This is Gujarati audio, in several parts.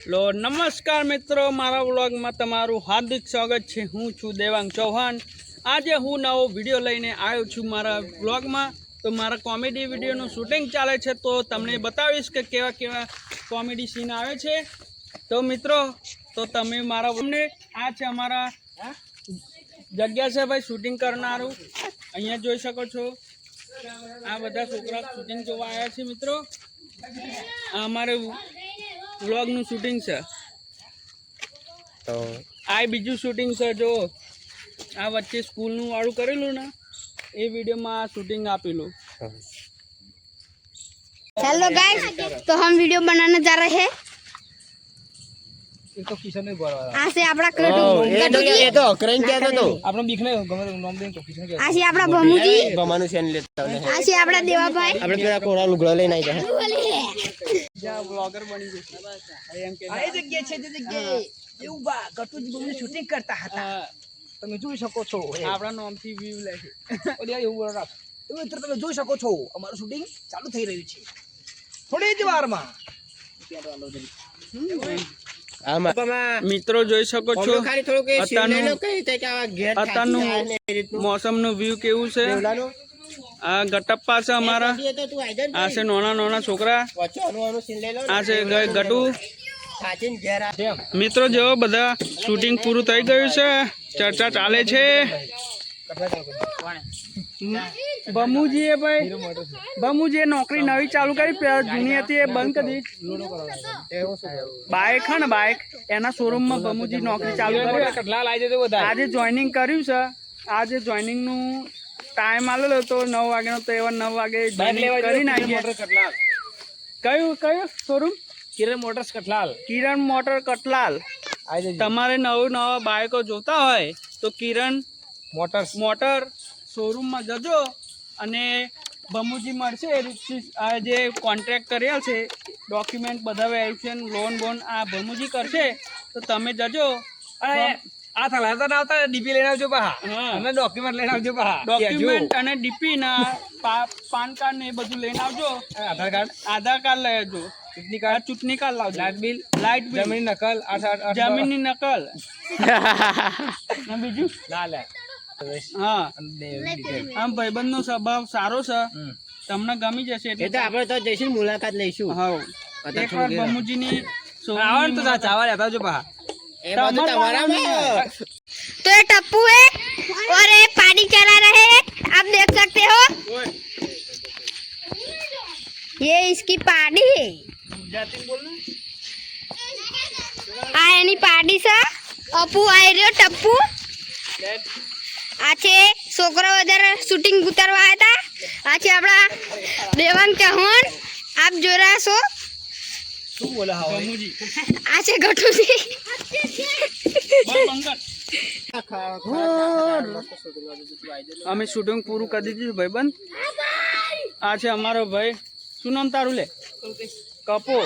लो नमस्कार मित्रों, मारा व्लॉग में तमारू हार्दिक स्वागत है। हूँ छू देवांग चौहान। आज हूँ नवो वीडियो लईने आयो छू मारा व्लॉग में। तो मारा कॉमेडी वीडियो शूटिंग चाले छे, तो तमने बतावीश के केवा केवा कॉमेडी सीन आवे छे। तो मित्रों, तो तमे मारा हमने आज हमारा जग्या से भाई शूटिंग करनारू अहींया जोई शको छो। आ बधा छोकरा शूटिंग जोवा आया छे। मित्रों, अमारे व्लॉग नु शूटिंग से तो आ बीजू शूटिंग से जो आ वच्चे स्कूल नु वाळू करेलू ना ए वीडियो में आ शूटिंग आपेलू। हेलो गाइस, तो हम वीडियो बनाने जा रहे हैं। तो किशन ने बोला आसे आपड़ा कटू ये तो क्रेन क्या था तो आपने दिखने गमे नाम देन तो किशन के आसे आपड़ा बमुजी बमानु सेन लेता है आसे आपड़ा देवा भाई આપણે પેલા કોરા લુગડા લઈને આવી जा ब्लॉगर बनी जશે એમ કે આ જગ્યા છે જે જગ્યાએ એવું બા કટુજ બમની શૂટિંગ કરતા હતા તમે જોઈ શકો છો આપણા નામથી વ્યૂ લે છે ઓડિયા એવું બોલો તો મિત્ર તમે જોઈ શકો છો અમારું શૂટિંગ ચાલુ થઈ રહ્યું છે થોડી જ વારમાં મિત્રો જોઈ શકો છો અત્યારનું મોસમનું વ્યૂ કેવું છે। आ गटप्पा से हमारा आ से नोना नोना छोकरा आ से गटू। मित्रों जो बधा शूटिंग पूरू थई गयुं छे, चर्चा चाले छे। बमूजीए भाई बमूजीए नौकरी नवी चालू करी, जूनी हती ए बंद कर दी। बाइक है ने बाइक एना शोरूम में बमूजी नौकरी चालू करी। आज जॉइनिंग कर्युं छे। आज जॉइनिंग नु टाइम आलेलो तो 9 वागे तो एवा 9 वागे करी नाखीए। कयो कयो शोरूम? किरण मोटर्स कटलाल। किरण मोटर कटलाल। तमारे नवा बाइको जोता होय तो किरण मोटर शोरूम में जजो अने बमूजी मळशे। आ जे कॉन्ट्रेक्ट करेल छे, डॉक्यूमेंट बधा वेरिफिकेशन लोन बोन आ बमूजी करशे तो तमे जजो। आ थाला ना आवता डीपी लेने आवजो पहा અને ડોક્યુમેન્ટ લઈને આવજો પहा डॉक्यूमेंट અને ડીપી ना पान कार्ड ने બધું લઈને આવજો। आधार कार्ड લઈ આવજો। चूंटणी कार्ड लावજો। लाइट बिल જમીન નકલ जमीन नकल ને બીજું લાલે હા આમ ભાઈબંધનો સ્વભાવ સારો છે, તમને ગમી જશે એ એટલે તો આપણે તો જઈશું મુલાકાત લઈશું। હા એકવાર બમુજીની આવણ તો ચાવલ લેતા આવજો પहा એ બધું તમારામાં। तो ये टप्पू है और ये पानी चला रहे हैं, आप देख सकते हो। ये इसकी पार्टी है। आयनी पार्टी सा अपू आए रे टप्पू आछे छोकरा उधर शूटिंग उतारवा आया था। आछे आपड़ा देवांग चौहान आप जो रहा सो શું બોલા હા બમુજી आछे गठू जी અમે શૂટિંગ પૂરું કરી દીધું ભાઈબંધ। આ છે અમારો ભાઈ, શું નામ તારું લે? કપો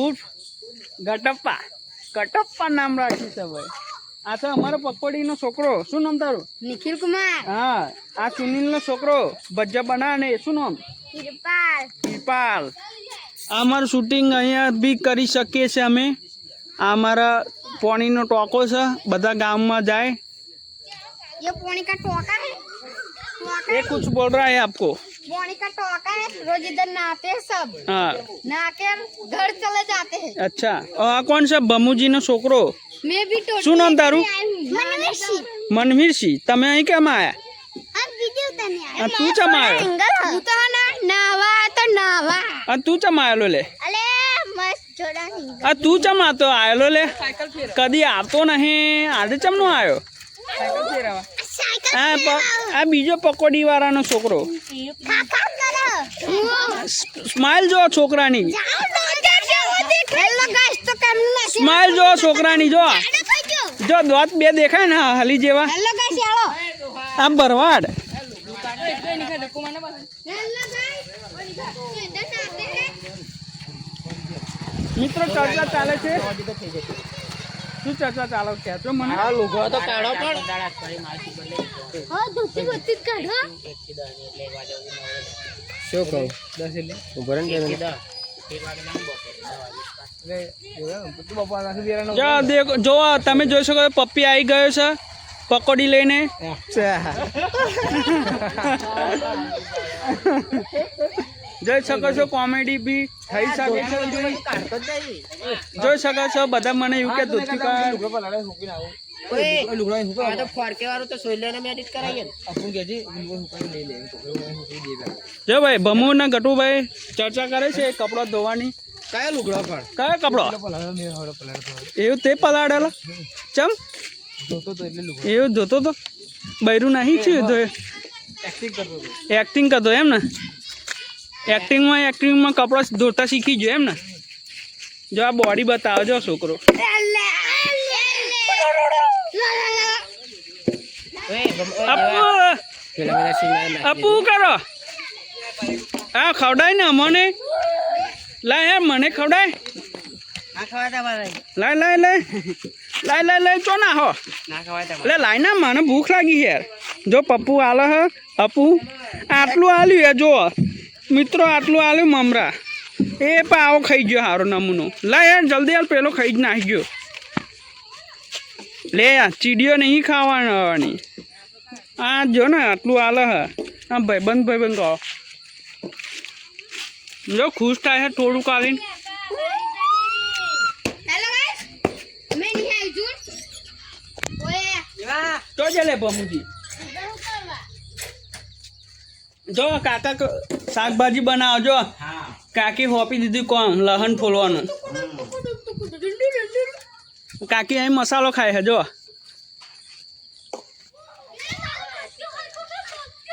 ઉર્ફ ગટપ્પા। કટપ્પા નામ રાખ્યું છે ભાઈ। આ છે અમારો પકોડીનો છોકરો, શું નામ તારું? निखिल कुमार હા આ સુનિલનો છોકરો ભજ્જા બનાવે, શું નામ? कृपाल कृपाल। અમારું શૂટિંગ અહીંયા બી કરી શકીએ છીએ અમે। આ અમારા પાણીનો ટોકો છે, બધા ગામમાં જાય। ये पानी का टोका है। ये कुछ बोल रहा है आपको? पानी का टोका है, रोज इधर नहाते हैं सब। हाँ नहा कर घर चले जाते हैं। अच्छा। और आ कौन सा बमूजीનો છોકરો? मैं भी तो શું નામ તારું? मनवीर मनवीर सिंह। તમે અહીં કેમ આયા? अब वीडियो तने आ तू चम आयो? तू तो ना नहावा तो नहावा। आ तू चम आयलो ले? अले मस्त छोड़ा नहीं। आ तू चम आतो आयलो ले? कदी આવતો નહીં, આજે ચમ નો આયો? साइकिल आ બીજો પકોડી વાળાનો છોકરો। खा करो। સ્માઈલ જો છોકરાની, हेलो गाइस, तो कैमरा સ્માઈલ જો છોકરાની જો જો દોત બે દેખાય ને હલી જેવા। हेलो गाइस यारो। આ બરવાડ। हेलो गाइस, इधर से आते हैं। મિત્રો ચર્ચા ચાલે છે, શું ચર્ચા ચાલો કહેજો મને। આ લુગડો તો કાઢો પણ हां धोती बत्ती काढो। શું કહું 10 એટલે ઉભરણ કે તું બાપા નાખી દેવાનો જો દેખો જો તમે જોઈ શકો છો પપ્પી આવી ગયો છે પકોડી લઈને જોઈ શકો છો કોમેડી બી થઈ શકે છે જોઈ શકો છો બધા મને એવું કે દૂધ જો ભાઈ ભમુ ને ગટુભાઈ ચર્ચા કરે છે કપડા ધોવાની કયા લુગડા પણ કયો કપડો એવું તે પલાડેલો ચમ ધોતો તો એટલે લુગડા એવું ધોતો તો બૈરું નહીં છું તો એક્ટિંગ કરતો હતો એક્ટિંગ કરતો એમ ને એક્ટિંગમાં કપડો ધોતા શીખી ગયો એમ ને જો આ બોડી બતાવો જો છોકરો અપુ કરો હા ખવડાય ને અમને લાય યાર મને ખવડાય લાય લાય લાય લાય લાય લાય ચો ના હો એટલે લાય ના મને ભૂખ લાગી યાર જો પપ્પુ આલે હ અપુ આટલું આલ્યું યાર જો મિત્રો આટલું આલ્યું મમરા એ પાવો ખાઈ ગયો સારો નમૂનો લાય યાર જલ્દી યાર પેલો ખાઈ જ નાખી ગયો લે યાર ચીડીઓ નહીં ખાવાની આ જો ને આટલું આલે હ હા ભાઈબંધ કહો જો ખુશ થાય છે થોડું કાઢીને હેલો ગાઈસ મેં નહીં આવી છું ઓએ તો જ લે ભમુજી જો કાકા શાકભાજી બનાવજો કાકી હોપી દીધી કોમ લહણ ફોલવાનું કાકી અહીં મસાલો ખાય છે જો